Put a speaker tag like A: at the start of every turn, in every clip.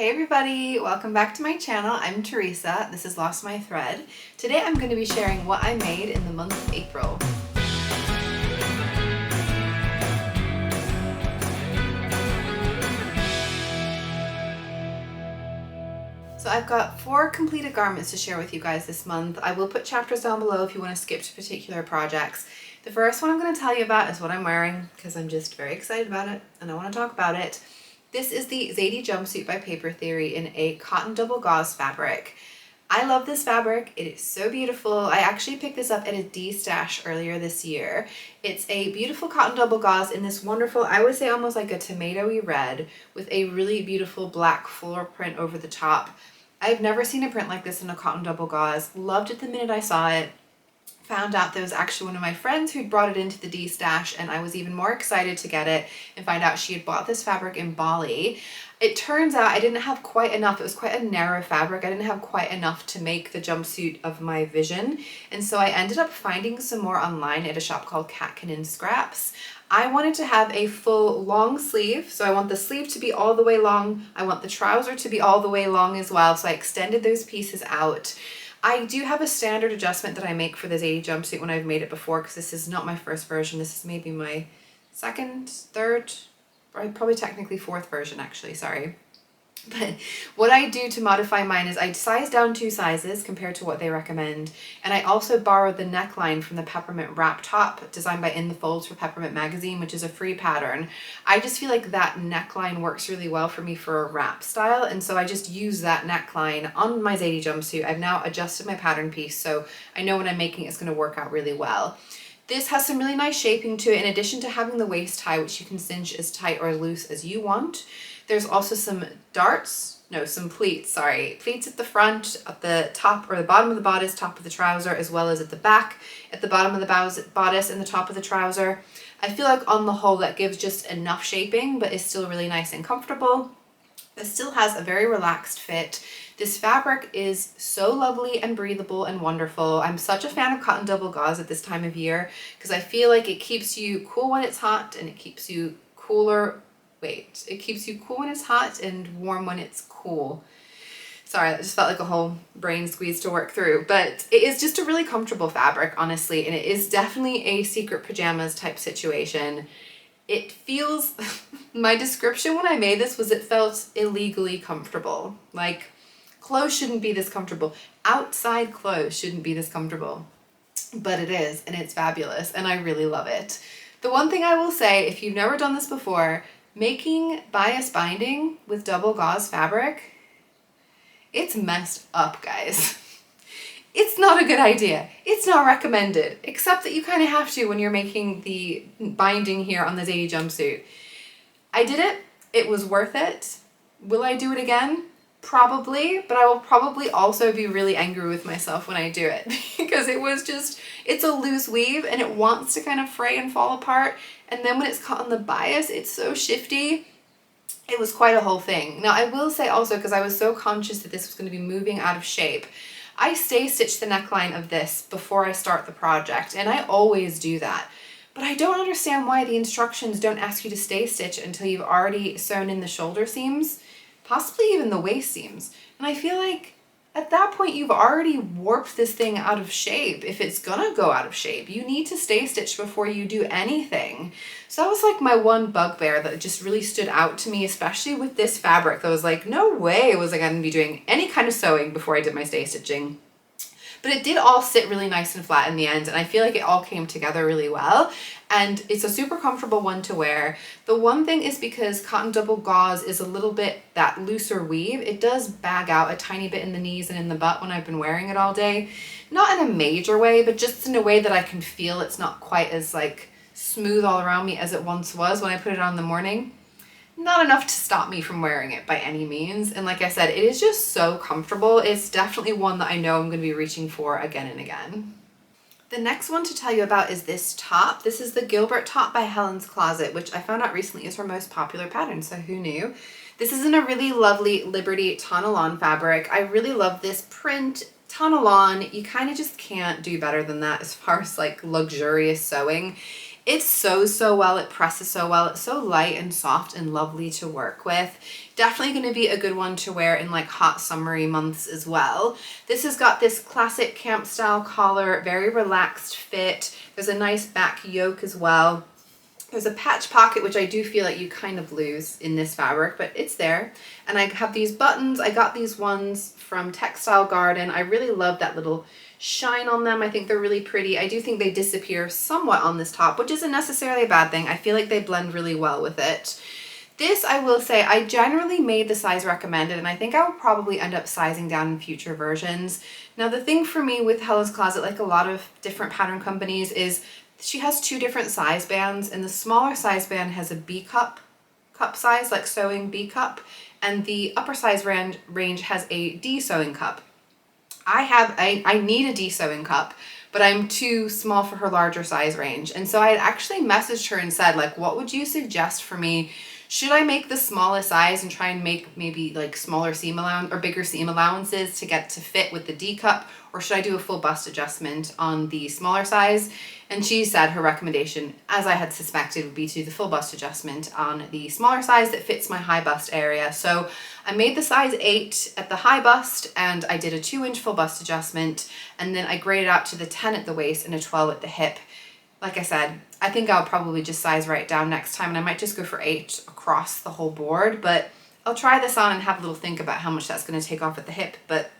A: Hey everybody, welcome back to my channel. I'm Teresa. This is Lost My Thread. Today I'm going to be sharing what I made in the month of April. So I've got 4 completed garments to share with you guys this month. I will put chapters down below if you want to skip to particular projects. The first one I'm going to tell you about is what I'm wearing because I'm just very excited about it and I want to talk about it. This is the Zadie Jumpsuit by Paper Theory in a cotton double gauze fabric. I love this fabric. It is so beautiful. I actually picked this up at a D-stash earlier this year. It's a beautiful cotton double gauze in this wonderful, I would say almost like a tomatoey red with a really beautiful black floral print over the top. I've never seen a print like this in a cotton double gauze. Loved it the minute I saw it. Found out there was actually one of my friends who'd brought it into the D-stash, and I was even more excited to get it and find out she had bought this fabric in Bali. It turns out I didn't have quite enough. It was quite a narrow fabric. I didn't have quite enough to make the jumpsuit of my vision. And so I ended up finding some more online at a shop called Catkin and Scraps. I wanted to have a full long sleeve. So I want the sleeve to be all the way long. I want the trouser to be all the way long as well. So I extended those pieces out. I do have a standard adjustment that I make for the Zadie jumpsuit when I've made it before, because this is not my first version. This is maybe my second, third, or probably technically 4th version actually, sorry. But what I do to modify mine is I size down 2 sizes compared to what they recommend. And I also borrowed the neckline from the Peppermint wrap top designed by In the Folds for Peppermint magazine, which is a free pattern. I just feel like that neckline works really well for me for a wrap style. And so I just use that neckline on my Zadie jumpsuit. I've now adjusted my pattern piece, so I know when I'm making it's going to work out really well. This has some really nice shaping to it in addition to having the waist tie, which you can cinch as tight or as loose as you want. There's also some pleats at the front, at the top or the bottom of the bodice, top of the trouser, as well as at the back, at the bottom of the bodice and the top of the trouser. I feel like on the whole that gives just enough shaping, but is still really nice and comfortable. This still has a very relaxed fit. This fabric is so lovely and breathable and wonderful. I'm such a fan of cotton double gauze at this time of year because I feel like it keeps you cool when it's hot and it keeps you it keeps you cool when it's hot and warm when it's cool. Sorry, that just felt like a whole brain squeeze to work through, but it is just a really comfortable fabric, honestly, and it is definitely a secret pajamas type situation. It feels, my description when I made this was it felt illegally comfortable. Like, clothes shouldn't be this comfortable. Outside clothes shouldn't be this comfortable, but it is, and it's fabulous, and I really love it. The one thing I will say, if you've never done this before, making bias binding with double gauze fabric, it's messed up, guys. It's not a good idea. It's not recommended, except that you kind of have to when you're making the binding here on the Zadie jumpsuit. I did it. It was worth it. Will I do it again? Probably, but I will probably also be really angry with myself when I do it because it's a loose weave and it wants to kind of fray and fall apart. And then when it's caught on the bias, it's so shifty. It was quite a whole thing. Now I will say also, because I was so conscious that this was going to be moving out of shape, I stay stitch the neckline of this before I start the project, and I always do that. But I don't understand why the instructions don't ask you to stay stitch until you've already sewn in the shoulder seams, possibly even the waist seams. And I feel like at that point you've already warped this thing out of shape. If it's gonna go out of shape, you need to stay stitch before you do anything. So that was like my one bugbear that just really stood out to me, especially with this fabric. That was like, no way was I gonna be doing any kind of sewing before I did my stay stitching. But it did all sit really nice and flat in the end, and I feel like it all came together really well. And it's a super comfortable one to wear. The one thing is because cotton double gauze is a little bit that looser weave, it does bag out a tiny bit in the knees and in the butt when I've been wearing it all day. Not in a major way, but just in a way that I can feel it's not quite as like smooth all around me as it once was when I put it on in the morning. Not enough to stop me from wearing it by any means. And like I said, it is just so comfortable. It's definitely one that I know I'm going to be reaching for again and again. The next one to tell you about is this top. This is the Gilbert top by Helen's Closet, which I found out recently is her most popular pattern, so who knew? This is in a really lovely Liberty Tana lawn fabric. I really love this print. Tana lawn, you kind of just can't do better than that as far as like luxurious sewing. It sews so well, it presses so well, it's so light and soft and lovely to work with. Definitely going to be a good one to wear in like hot summery months as well. This has got this classic camp style collar, very relaxed fit. There's a nice back yoke as well. There's a patch pocket, which I do feel like you kind of lose in this fabric, but it's there. And I have these buttons. I got these ones from Textile Garden. I really love that little shine on them. I think they're really pretty. I do think they disappear somewhat on this top, which isn't necessarily a bad thing. I feel like they blend really well with it. This, I will say, I generally made the size recommended, and I think I will probably end up sizing down in future versions. Now, the thing for me with Helen's Closet, like a lot of different pattern companies, is she has two different size bands, and the smaller size band has a B cup size, like sewing B cup, and the upper size range has a D sewing cup. I need a D sewing cup, but I'm too small for her larger size range. And so I had actually messaged her and said, like, what would you suggest for me? Should I make the smallest size and try and make maybe like smaller seam allowance or bigger seam allowances to get to fit with the D cup? Or should I do a full bust adjustment on the smaller size? And she said her recommendation, as I had suspected, would be to do the full bust adjustment on the smaller size that fits my high bust area. So I made the size 8 at the high bust, and I did a 2-inch full bust adjustment, and then I graded out to the 10 at the waist and a 12 at the hip. Like I said, I think I'll probably just size right down next time, and I might just go for 8 across the whole board, but I'll try this on and have a little think about how much that's going to take off at the hip. But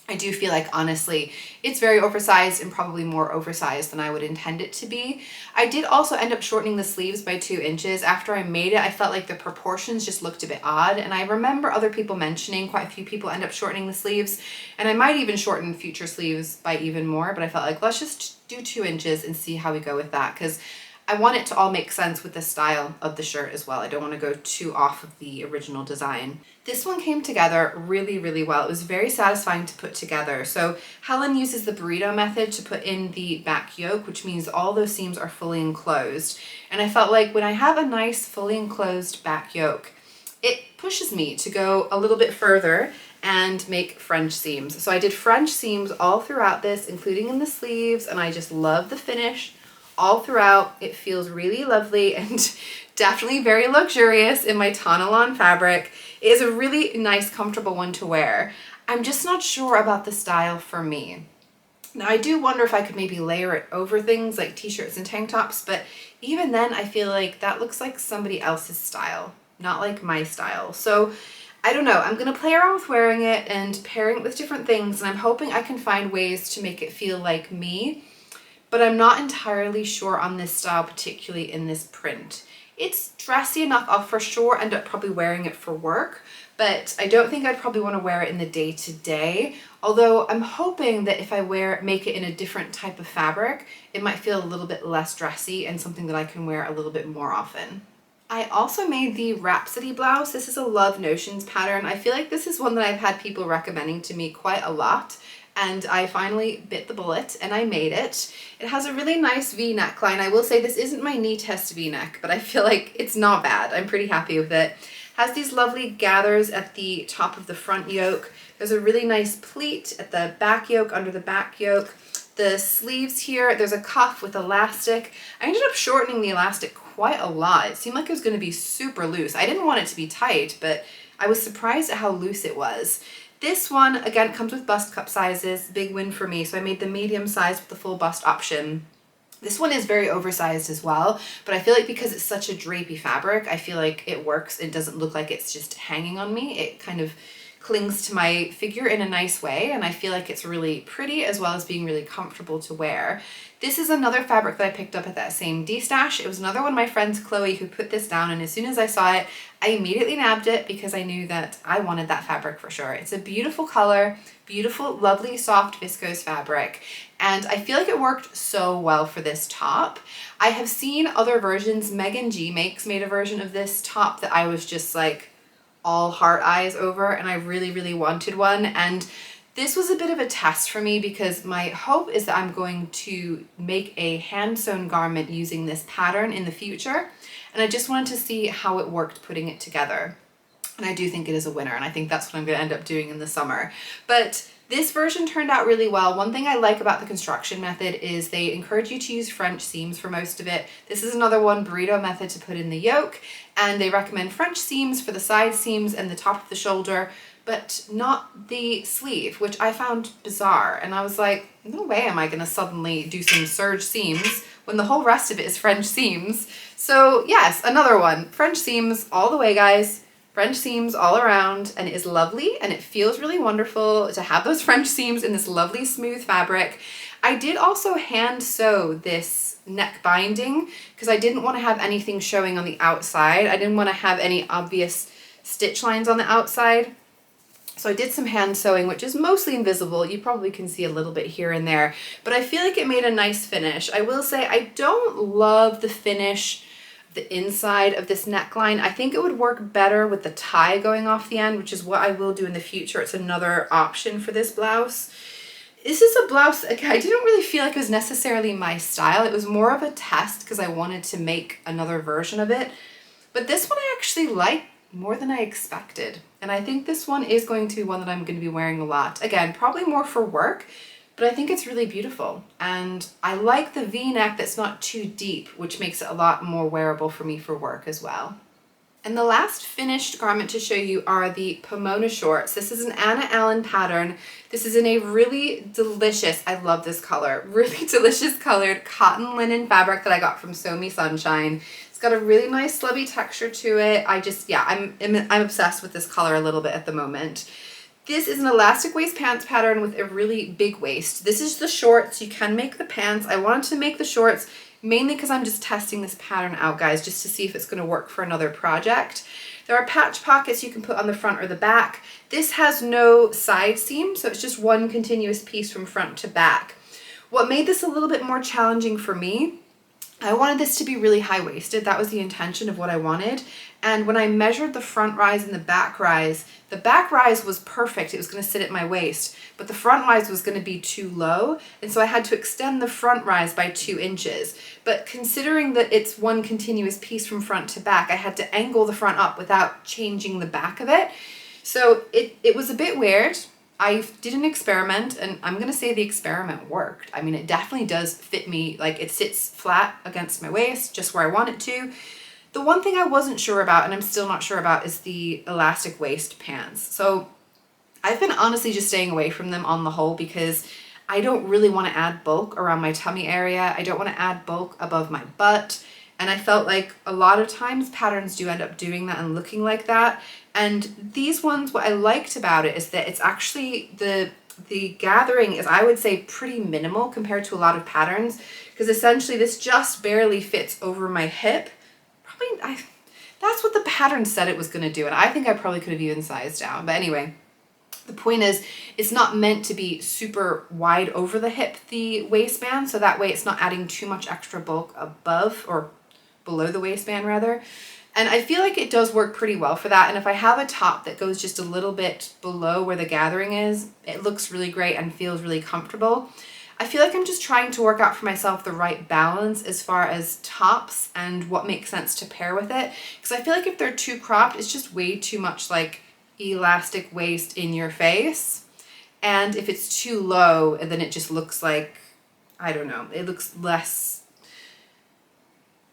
A: I do feel like, honestly, it's very oversized and probably more oversized than I would intend it to be. I did also end up shortening the sleeves by 2 inches. After I made it, I felt like the proportions just looked a bit odd. And I remember other people mentioning, quite a few people end up shortening the sleeves. And I might even shorten future sleeves by even more, but I felt like, let's just do 2 inches and see how we go with that. Because I want it to all make sense with the style of the shirt as well. I don't want to go too off of the original design. This one came together really, really well. It was very satisfying to put together. So Helen uses the burrito method to put in the back yoke, which means all those seams are fully enclosed. And I felt like when I have a nice fully enclosed back yoke, it pushes me to go a little bit further and make French seams. So I did French seams all throughout this, including in the sleeves, and I just love the finish all throughout. It feels really lovely and definitely very luxurious in my Tana lawn fabric. It is a really nice, comfortable one to wear. I'm just not sure about the style for me. Now, I do wonder if I could maybe layer it over things like t-shirts and tank tops, but even then I feel like that looks like somebody else's style, not like my style. So I don't know, I'm gonna play around with wearing it and pairing it with different things, and I'm hoping I can find ways to make it feel like me, but I'm not entirely sure on this style, particularly in this print. It's dressy enough. I'll for sure end up probably wearing it for work, but I don't think I'd probably want to wear it in the day-to-day. Although I'm hoping that if I make it in a different type of fabric, it might feel a little bit less dressy and something that I can wear a little bit more often. I also made the Rhapsody Blouse. This is a Love Notions pattern. I feel like this is one that I've had people recommending to me quite a lot, and I finally bit the bullet and I made it. It has a really nice V neckline. I will say this isn't my knee test V-neck, but I feel like it's not bad. I'm pretty happy with it. Has these lovely gathers at the top of the front yoke. There's a really nice pleat at the back yoke, under the back yoke. The sleeves here, there's a cuff with elastic. I ended up shortening the elastic quite a lot. It seemed like it was going to be super loose. I didn't want it to be tight, but I was surprised at how loose it was. This one, again, comes with bust cup sizes, big win for me. So I made the medium size with the full bust option. This one is very oversized as well, but I feel like because it's such a drapey fabric, I feel like it works. It doesn't look like it's just hanging on me. It kind of clings to my figure in a nice way, and I feel like it's really pretty as well as being really comfortable to wear. This is another fabric that I picked up at that same D-stash. It was another one of my friends, Chloe, who put this down, and as soon as I saw it, I immediately nabbed it because I knew that I wanted that fabric for sure. It's a beautiful color, beautiful, lovely, soft viscose fabric, and I feel like it worked so well for this top. I have seen other versions. Megan G made a version of this top that I was just like all heart eyes over, and I really, really wanted one. And this was a bit of a test for me because my hope is that I'm going to make a hand sewn garment using this pattern in the future. And I just wanted to see how it worked putting it together. And I do think it is a winner, and I think that's what I'm going to end up doing in the summer. But This version turned out really well. One thing I like about the construction method is they encourage you to use French seams for most of it. This is another one, burrito method, to put in the yoke, and they recommend French seams for the side seams and the top of the shoulder, but not the sleeve, which I found bizarre. And I was like, no way am I gonna suddenly do some serge seams when the whole rest of it is French seams. So yes, another one, French seams all the way, guys. French seams all around, and it is lovely, and it feels really wonderful to have those French seams in this lovely smooth fabric. I did also hand sew this neck binding because I didn't want to have anything showing on the outside. I didn't want to have any obvious stitch lines on the outside. So I did some hand sewing, which is mostly invisible. You probably can see a little bit here and there, but I feel like it made a nice finish. I will say I don't love the finish, the inside of this neckline. I think it would work better with the tie going off the end, which is what I will do in the future. It's another option for this blouse. This is a blouse, okay, I didn't really feel like it was necessarily my style. It was more of a test because I wanted to make another version of it. But this one I actually like more than I expected. And I think this one is going to be one that I'm going to be wearing a lot. Again, probably more for work, but I think it's really beautiful. And I like the V-neck that's not too deep, which makes it a lot more wearable for me for work as well. And the last finished garment to show you are the Pomona shorts. This is an Anna Allen pattern. This is in a really delicious, I love this color, really delicious colored cotton linen fabric that I got from Sew Me Sunshine. It's got a really nice slubby texture to it. I'm obsessed with this color a little bit at the moment. This is an elastic waist pants pattern with a really big waist. This is the shorts. You can make the pants. I wanted to make the shorts mainly because I'm just testing this pattern out, guys, just to see if it's going to work for another project. There are patch pockets you can put on the front or the back. This has no side seam, so it's just one continuous piece from front to back. What made this a little bit more challenging for me, I wanted this to be really high-waisted. That was the intention of what I wanted. And when I measured the front rise and the back rise was perfect. It was going to sit at my waist, but the front rise was going to be too low. And so I had to extend the front rise by 2 inches. But considering that it's one continuous piece from front to back, I had to angle the front up without changing the back of it. So it was a bit weird. I did an experiment, and I'm going to say the experiment worked. I mean, it definitely does fit me, like it sits flat against my waist, just where I want it to. The one thing I wasn't sure about, and I'm still not sure about, is the elastic waist pants. So I've been honestly just staying away from them on the whole because I don't really want to add bulk around my tummy area. I don't want to add bulk above my butt. And I felt like a lot of times patterns do end up doing that and looking like that. And these ones, what I liked about it is that it's actually the gathering is, I would say, pretty minimal compared to a lot of patterns, because essentially this just barely fits over my hip. That's what the pattern said it was going to do, and I think I probably could have even sized down. But anyway, the point is it's not meant to be super wide over the hip, the waistband, so that way it's not adding too much extra bulk above or below the waistband rather. And I feel like it does work pretty well for that. And if I have a top that goes just a little bit below where the gathering is, it looks really great and feels really comfortable. I feel like I'm just trying to work out for myself the right balance as far as tops and what makes sense to pair with it. Because I feel like if they're too cropped, it's just way too much like elastic waist in your face. And if it's too low, then it just looks like, I don't know, it looks less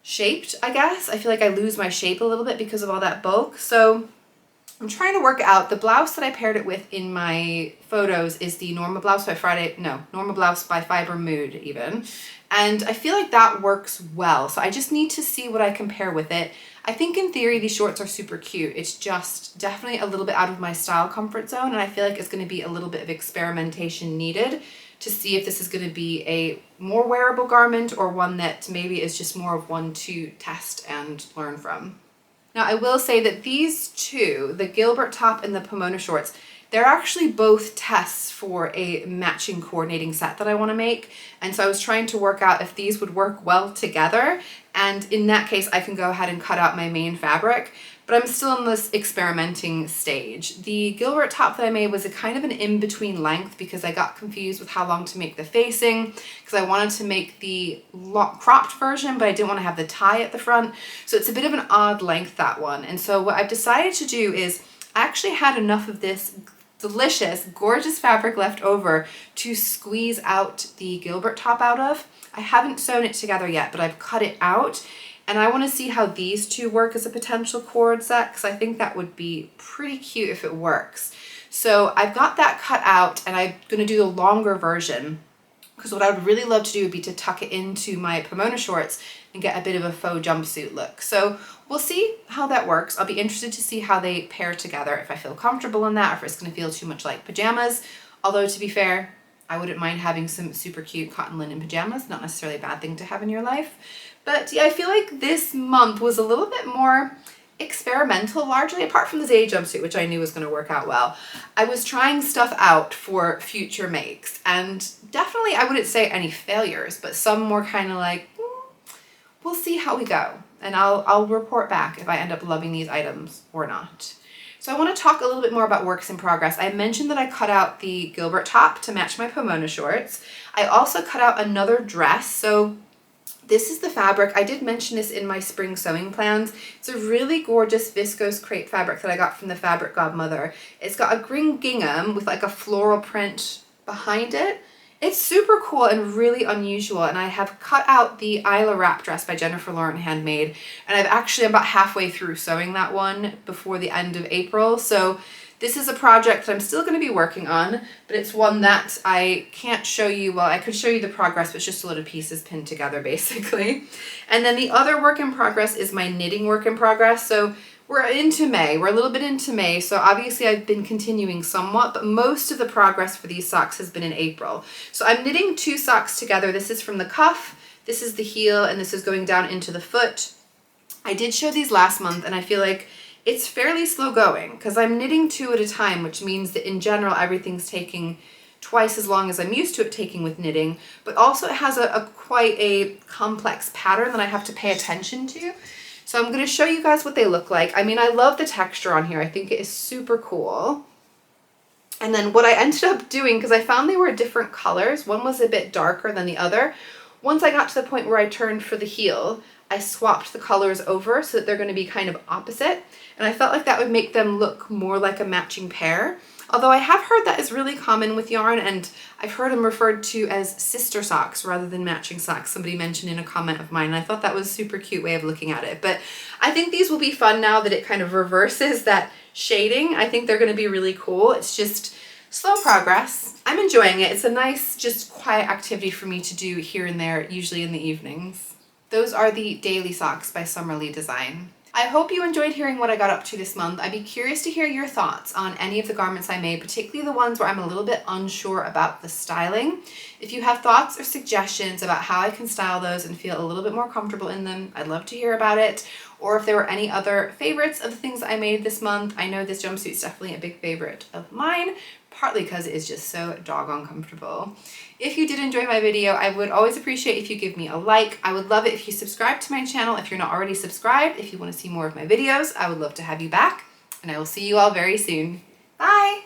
A: shaped, I guess. I feel like I lose my shape a little bit because of all that bulk. So I'm trying to work out. The blouse that I paired it with in my photos is the Norma Blouse by Norma Blouse by Fiber Mood even. And I feel like that works well. So I just need to see what I compare with it. I think in theory these shorts are super cute. It's just definitely a little bit out of my style comfort zone, and I feel like it's going to be a little bit of experimentation needed to see if this is going to be a more wearable garment or one that maybe is just more of one to test and learn from. Now I will say that these two, the Gilbert top and the Pomona shorts, they're actually both tests for a matching coordinating set that I want to make. And so I was trying to work out if these would work well together. And in that case, I can go ahead and cut out my main fabric, but I'm still in this experimenting stage. The Gilbert top that I made was a kind of an in-between length because I got confused with how long to make the facing, because I wanted to make the cropped version, but I didn't want to have the tie at the front. So it's a bit of an odd length, that one. And so what I've decided to do is I actually had enough of this delicious, gorgeous fabric left over to squeeze out the Gilbert top out of. I haven't sewn it together yet, but I've cut it out. And I want to see how these two work as a potential cord set, because I think that would be pretty cute if it works. So I've got that cut out, and I'm going to do the longer version, because what I would really love to do would be to tuck it into my Pomona shorts and get a bit of a faux jumpsuit look. So we'll see how that works. I'll be interested to see how they pair together, if I feel comfortable in that, or if it's going to feel too much like pajamas. Although, to be fair, I wouldn't mind having some super cute cotton linen pajamas. Not necessarily a bad thing to have in your life. But yeah, I feel like this month was a little bit more experimental, largely apart from the Zadie jumpsuit, which I knew was going to work out well. I was trying stuff out for future makes, and definitely I wouldn't say any failures, but some more kind of like, we'll see how we go, and I'll report back if I end up loving these items or not. So I want to talk a little bit more about works in progress. I mentioned that I cut out the Gilbert top to match my Pomona shorts. I also cut out another dress. So this is the fabric. I did mention this in my spring sewing plans. It's a really gorgeous viscose crepe fabric that I got from the Fabric Godmother. It's got a green gingham with like a floral print behind it. It's super cool and really unusual, and I have cut out the Isla Dress by Jennifer Lauren Handmade, and I'm about halfway through sewing that one before the end of April. So this is a project that I'm still going to be working on, but it's one that I can't show you. Well, I could show you the progress, but it's just a lot of pieces pinned together basically. And then the other work in progress is my knitting work in progress. So we're into May. We're a little bit into May, so obviously I've been continuing somewhat, but most of the progress for these socks has been in April. So I'm knitting two socks together. This is from the cuff, this is the heel, and this is going down into the foot. I did show these last month, and I feel like it's fairly slow going because I'm knitting two at a time, which means that in general everything's taking twice as long as I'm used to it taking with knitting, but also it has quite a complex pattern that I have to pay attention to. So I'm going to show you guys what they look like. I mean, I love the texture on here. I think it is super cool. And then what I ended up doing, because I found they were different colors, one was a bit darker than the other. Once I got to the point where I turned for the heel, I swapped the colors over so that they're going to be kind of opposite. And I felt like that would make them look more like a matching pair. Although I have heard that is really common with yarn, and I've heard them referred to as sister socks rather than matching socks. Somebody mentioned in a comment of mine, and I thought that was a super cute way of looking at it. But I think these will be fun now that it kind of reverses that shading. I think they're going to be really cool. It's just slow progress. I'm enjoying it. It's a nice, just quiet activity for me to do here and there, usually in the evenings. Those are the daily socks by Summerly Design. I hope you enjoyed hearing what I got up to this month. I'd be curious to hear your thoughts on any of the garments I made, particularly the ones where I'm a little bit unsure about the styling. If you have thoughts or suggestions about how I can style those and feel a little bit more comfortable in them, I'd love to hear about it. Or if there were any other favorites of the things I made this month. I know this jumpsuit is definitely a big favorite of mine, partly because it is just so doggone comfortable. If you did enjoy my video, I would always appreciate if you give me a like. I would love it if you subscribe to my channel if you're not already subscribed. If you want to see more of my videos, I would love to have you back, and I will see you all very soon. Bye!